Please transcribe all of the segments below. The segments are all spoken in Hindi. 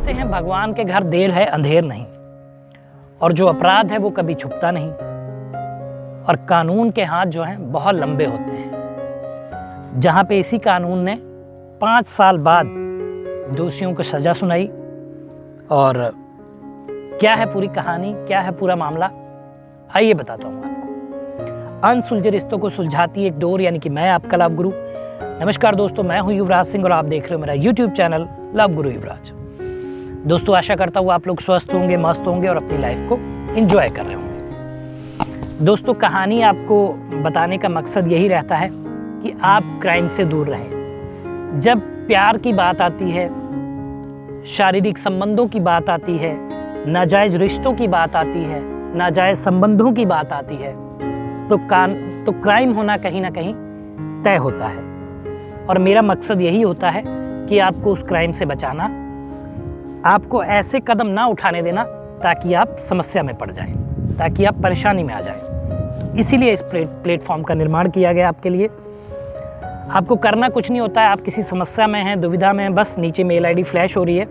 कहते हैं भगवान के घर देर है अंधेर नहीं, और जो अपराध है वो कभी छुपता नहीं, और कानून के हाथ जो हैं बहुत लंबे होते हैं। जहाँ पे इसी कानून ने 5 साल बाद दोषियों को सज़ा सुनाई। और क्या है पूरी कहानी, क्या है पूरा मामला, आइए बताता हूँ आपको। अनसुलझे रिश्तों को सुलझाती एक डोर, यानी कि मैं आपका लव गुरु। नमस्कार दोस्तों, मैं हूँ युवराज सिंह और आप देख रहे हो मेरा यूट्यूब चैनल लव गुरु युवराज। दोस्तों, आशा करता हूँ आप लोग स्वस्थ होंगे, मस्त होंगे और अपनी लाइफ को एंजॉय कर रहे होंगे। दोस्तों, कहानी आपको बताने का मकसद यही रहता है कि आप क्राइम से दूर रहें। जब प्यार की बात आती है, शारीरिक संबंधों की बात आती है, नाजायज़ रिश्तों की बात आती है, नाजायज़ संबंधों की बात आती है, तो क्राइम होना कहीं ना कहीं तय होता है। और मेरा मकसद यही होता है कि आपको उस क्राइम से बचाना, आपको ऐसे कदम ना उठाने देना ताकि आप समस्या में पड़ जाएं, ताकि आप परेशानी में आ जाएं। इसीलिए इस प्लेटफॉर्म का निर्माण किया गया आपके लिए। आपको करना कुछ नहीं होता है। आप किसी समस्या में हैं, दुविधा में हैं, बस नीचे मेल आईडी फ्लैश हो रही है,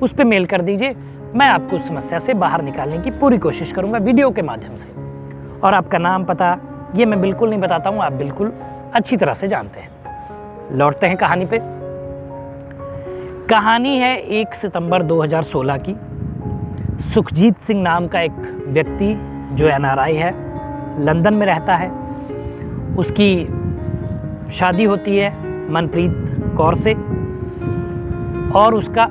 उस पर मेल कर दीजिए। मैं आपको उस समस्या से बाहर निकालने की पूरी कोशिश करूँगा वीडियो के माध्यम से। और आपका नाम, पता ये मैं बिल्कुल नहीं बताता हूँ, आप बिल्कुल अच्छी तरह से जानते हैं। लौटते हैं कहानी पे। कहानी है 1 सितंबर 2016 की। सुखजीत सिंह नाम का एक व्यक्ति जो NRI है, लंदन में रहता है। उसकी शादी होती है मनप्रीत कौर से, और उसका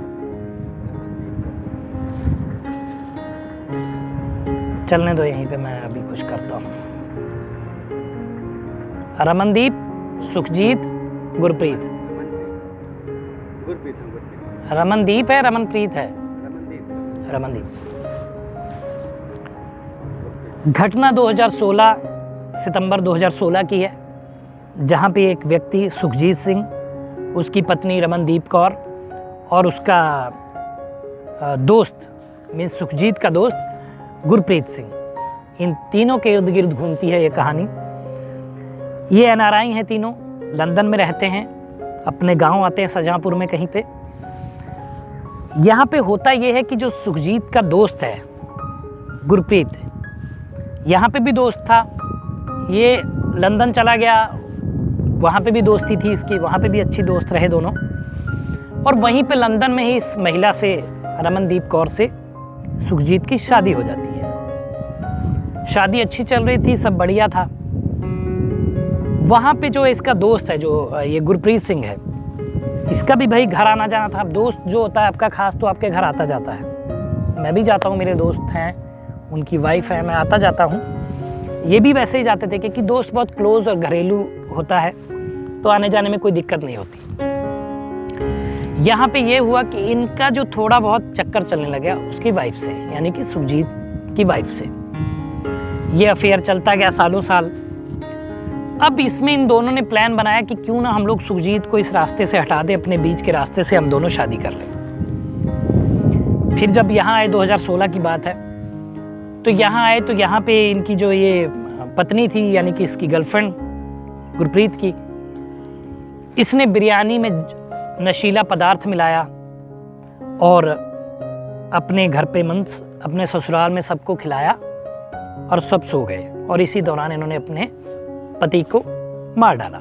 चलने दो यहीं पे, मैं अभी कुछ करता हूँ। रमनदीप, सुखजीत, गुरप्रीत। रमनदीप है, रमनप्रीत है? रमनदीप। घटना 2016 सितंबर 2016 की है, जहाँ पे एक व्यक्ति सुखजीत सिंह, उसकी पत्नी रमनदीप कौर और उसका दोस्त मीन्स सुखजीत का दोस्त गुरप्रीत सिंह, इन तीनों के इर्द गिर्द घूमती है ये कहानी। ये NRI हैं तीनों, लंदन में रहते हैं, अपने गांव आते हैं शाहजहांपुर में कहीं पे। यहाँ पे होता ये है कि जो सुखजीत का दोस्त है गुरप्रीत, यहाँ पे भी दोस्त था, ये लंदन चला गया, वहाँ पे भी दोस्ती थी इसकी, वहाँ पे भी अच्छी दोस्त रहे दोनों। और वहीं पे लंदन में ही इस महिला से, रमनदीप कौर से, सुखजीत की शादी हो जाती है। शादी अच्छी चल रही थी, सब बढ़िया था। वहाँ पे जो इसका दोस्त है, जो ये गुरप्रीत सिंह है, इसका भी भाई घर आना जाना था। अब दोस्त जो होता है आपका खास, तो आपके घर आता जाता है। मैं भी जाता हूँ, मेरे दोस्त हैं, उनकी वाइफ है, मैं आता जाता हूँ। ये भी वैसे ही जाते थे, क्योंकि दोस्त बहुत क्लोज और घरेलू होता है, तो आने जाने में कोई दिक्कत नहीं होती। यहाँ पे ये हुआ कि इनका जो थोड़ा बहुत चक्कर चलने लगा उसकी वाइफ से, यानी कि सुखजीत की वाइफ से। ये अफेयर चलता गया सालों साल। अब इसमें इन दोनों ने प्लान बनाया कि क्यों ना हम लोग सुखजीत को इस रास्ते से हटा दें, अपने बीच के रास्ते से हम दोनों शादी कर लें। फिर जब यहाँ आए, 2016 की बात है, तो यहाँ आए तो यहाँ पे इनकी जो ये पत्नी थी, यानी कि इसकी गर्लफ्रेंड गुरप्रीत की, इसने बिरयानी में नशीला पदार्थ मिलाया और अपने घर पे मंस, अपने ससुराल में सबको खिलाया और सब सो गए। और इसी दौरान इन्होंने अपने पति को मार डाला।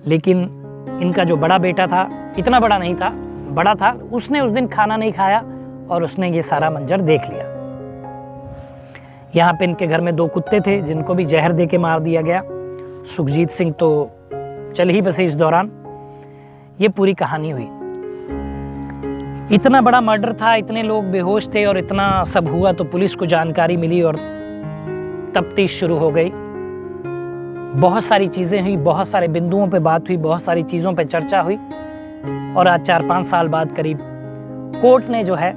लेकिन इनका जो बड़ा बेटा था, इतना बड़ा नहीं था, बड़ा था, उसने उस दिन खाना नहीं खाया और उसने ये सारा मंजर देख लिया। यहाँ पे इनके घर में 2 कुत्ते थे, जिनको भी जहर दे के मार दिया गया। सुखजीत सिंह तो चल ही बसे इस दौरान। ये पूरी कहानी हुई। इतना बड़ा मर्डर था, इतने लोग बेहोश थे और इतना सब हुआ, तो पुलिस को जानकारी मिली और तफ्तीश शुरू हो गई। बहुत सारी चीज़ें हुई, बहुत सारे बिंदुओं पे बात हुई, बहुत सारी चीज़ों पे चर्चा हुई। और आज 4-5 साल बाद करीब कोर्ट ने जो है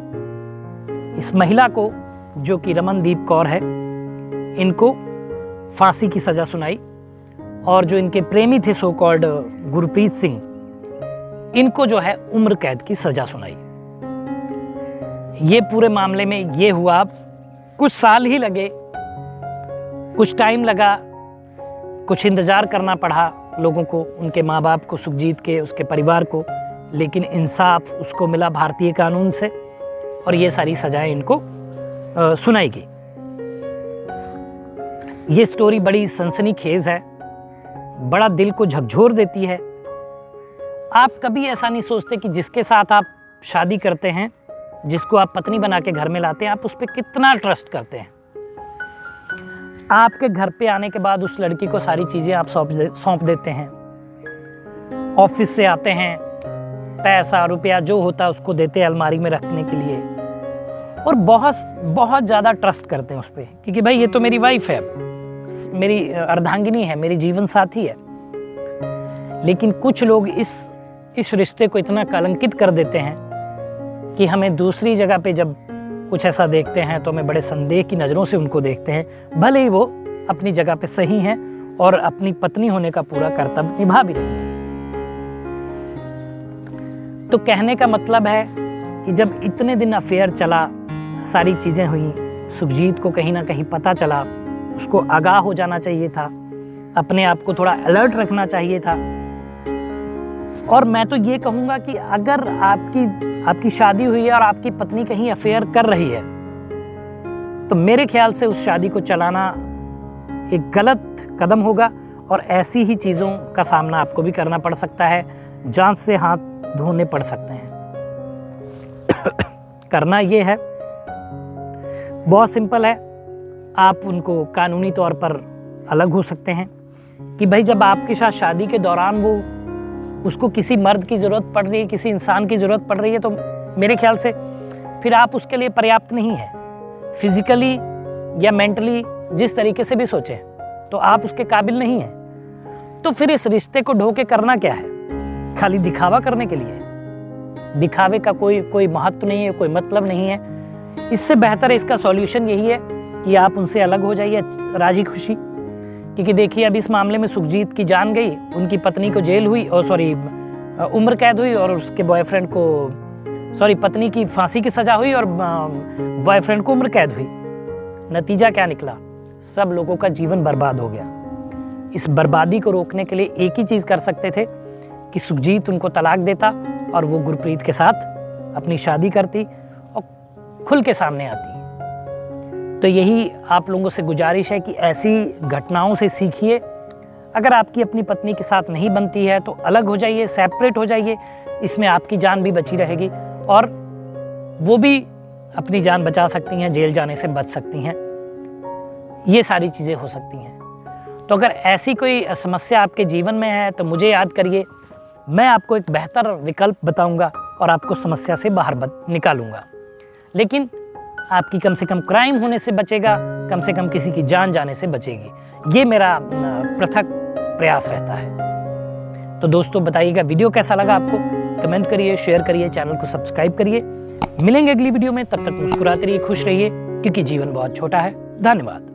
इस महिला को, जो कि रमनदीप कौर है, इनको फांसी की सज़ा सुनाई। और जो इनके प्रेमी थे सो कॉल्ड गुरप्रीत सिंह, इनको जो है उम्र कैद की सज़ा सुनाई। ये पूरे मामले में ये हुआ। कुछ साल ही लगे, कुछ टाइम लगा, कुछ इंतज़ार करना पड़ा लोगों को, उनके माँ बाप को, सुखजीत के, उसके परिवार को, लेकिन इंसाफ उसको मिला भारतीय कानून से और ये सारी सजाएं इनको सुनाई गई। ये स्टोरी बड़ी सनसनीखेज है, बड़ा दिल को झकझोर देती है। आप कभी ऐसा नहीं सोचते कि जिसके साथ आप शादी करते हैं, जिसको आप पत्नी बना के घर में लाते हैं, आप उस पर कितना ट्रस्ट करते हैं। आपके घर पे आने के बाद उस लड़की को सारी चीज़ें आप सौंप देते हैं। ऑफिस से आते हैं, पैसा रुपया जो होता है उसको देते हैं अलमारी में रखने के लिए, और बहुत बहुत ज़्यादा ट्रस्ट करते हैं उस पर, क्योंकि भाई ये तो मेरी वाइफ है, मेरी अर्धांगिनी है, मेरी जीवन साथी है। लेकिन कुछ लोग इस रिश्ते को इतना कलंकित कर देते हैं कि हमें दूसरी जगह पे जब कुछ ऐसा देखते हैं तो हमें बड़े संदेह की नज़रों से उनको देखते हैं, भले ही वो अपनी जगह पे सही हैं और अपनी पत्नी होने का पूरा कर्तव्य निभा भी रही हैं। तो कहने का मतलब है कि जब इतने दिन अफेयर चला, सारी चीज़ें हुई, सुखजीत को कहीं ना कहीं पता चला, उसको आगाह हो जाना चाहिए था, अपने आप को थोड़ा अलर्ट रखना चाहिए था। और मैं तो ये कहूँगा कि अगर आपकी शादी हुई है और आपकी पत्नी कहीं अफेयर कर रही है, तो मेरे ख्याल से उस शादी को चलाना एक गलत कदम होगा और ऐसी ही चीज़ों का सामना आपको भी करना पड़ सकता है, जांच से हाथ धोने पड़ सकते हैं। करना ये है, बहुत सिंपल है, आप उनको कानूनी तौर पर अलग हो सकते हैं कि भाई जब आपके साथ शादी के दौरान उसको किसी मर्द की ज़रूरत पड़ रही है, किसी इंसान की ज़रूरत पड़ रही है, तो मेरे ख्याल से फिर आप उसके लिए पर्याप्त नहीं है। फिजिकली या मेंटली जिस तरीके से भी सोचें तो आप उसके काबिल नहीं हैं। तो फिर इस रिश्ते को ढो के करना क्या है? खाली दिखावा करने के लिए? दिखावे का कोई महत्व नहीं है, कोई मतलब नहीं है। इससे बेहतर है, इसका सॉल्यूशन यही है कि आप उनसे अलग हो जाइए राजी खुशी। क्योंकि देखिए अब इस मामले में सुखजीत की जान गई, उनकी पत्नी को जेल हुई और उम्र कैद हुई, और उसके बॉयफ्रेंड को पत्नी की फांसी की सजा हुई और बॉयफ्रेंड को उम्र कैद हुई। नतीजा क्या निकला? सब लोगों का जीवन बर्बाद हो गया। इस बर्बादी को रोकने के लिए एक ही चीज़ कर सकते थे कि सुखजीत उनको तलाक देता और वो गुरप्रीत के साथ अपनी शादी करती और खुल के सामने आती। तो यही आप लोगों से गुजारिश है कि ऐसी घटनाओं से सीखिए। अगर आपकी अपनी पत्नी के साथ नहीं बनती है तो अलग हो जाइए, सेपरेट हो जाइए। इसमें आपकी जान भी बची रहेगी और वो भी अपनी जान बचा सकती हैं, जेल जाने से बच सकती हैं। ये सारी चीज़ें हो सकती हैं। तो अगर ऐसी कोई समस्या आपके जीवन में है तो मुझे याद करिए, मैं आपको एक बेहतर विकल्प बताऊंगा और आपको समस्या से बाहर निकालूंगा। लेकिन आपकी कम से कम क्राइम होने से बचेगा, कम से कम किसी की जान जाने से बचेगी। ये मेरा पृथक प्रयास रहता है। तो दोस्तों बताइएगा वीडियो कैसा लगा आपको, कमेंट करिए, शेयर करिए, चैनल को सब्सक्राइब करिए। मिलेंगे अगली वीडियो में, तब तक मुस्कुराते रहिए, खुश रहिए, क्योंकि जीवन बहुत छोटा है। धन्यवाद।